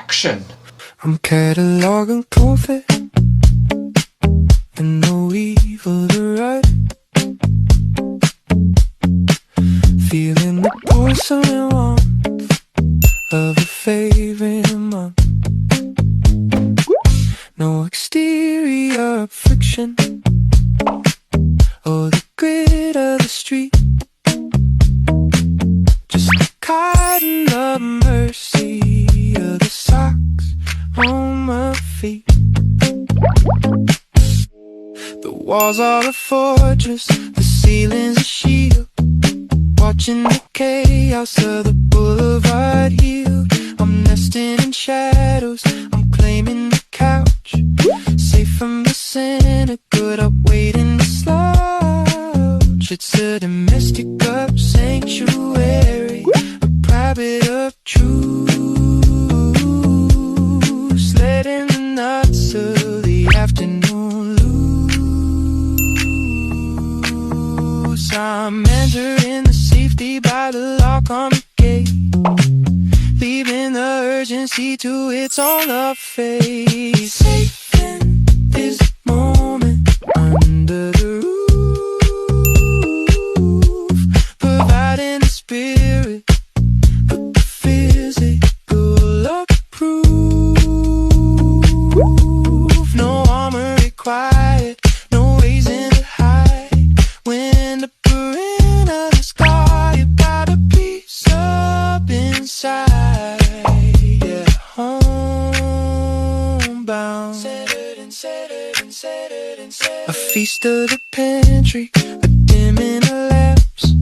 action. I'm cataloging profit and no evil to right. Feeling the porcelain warmth of a favorite month. No exterior friction or the grit of the street. Just the cotton of mercy of the socks on my feet. The walls are a fortress, the ceiling's a shield. Watching the chaos of the boulevard heal. I'm nesting in shadows, I'm claiming the couch. Safe from the cynic, good up waiting to slouch. It's a domestic up sanctuary, a private up truce. Letting the nuts of the afternoon loose. I'm entering the safety by the lock on the gate, leaving the urgency to its own face. Safe in this moment under the roof, providing the spirit, but the physical approve. No armor required, no reason to hide. When the perimeter's guard, you gotta piece up inside. Yeah, homebound. A feast of the pantry, a dim in a lapse.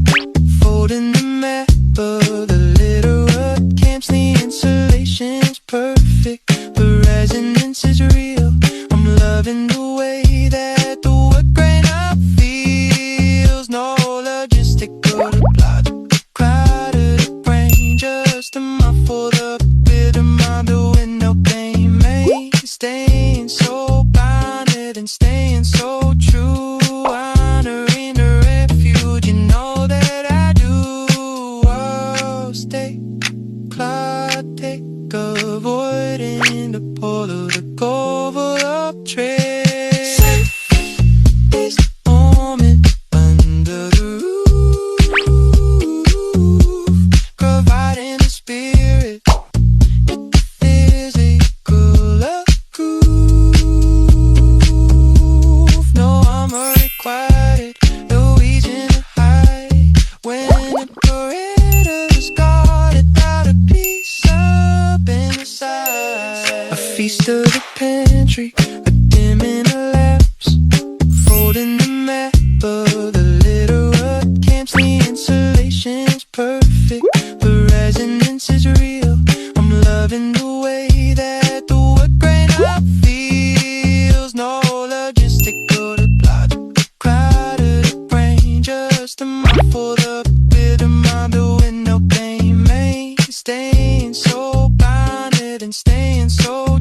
Folding the map of the literate camps. The insulation's perfect, the resonance is real. I'm loving the way that the wood grain up feels. No logistical to plot, crowded brain, just a muffled up bit of mind. The window pane made, staying so bonded and staying so true. Honoring the refuge, you know that I do. Oh, stay cloudtic, avoiding the pole of the Govel up trail. This moment under the roof, providing the spirit, with the physical groove. No armor required, no reason to hide. When the corridor's guarded, got a piece up inside. A feast of the pantry, a dim in a lapse. Folding the map of the literate camps. The insulation's perfect, the resonance is real. I'm loving the way that the wood grain up feels. No logistical to plot, crowded brain, just a muffled up bit of mind. The window pane made, staying so bonded and staying so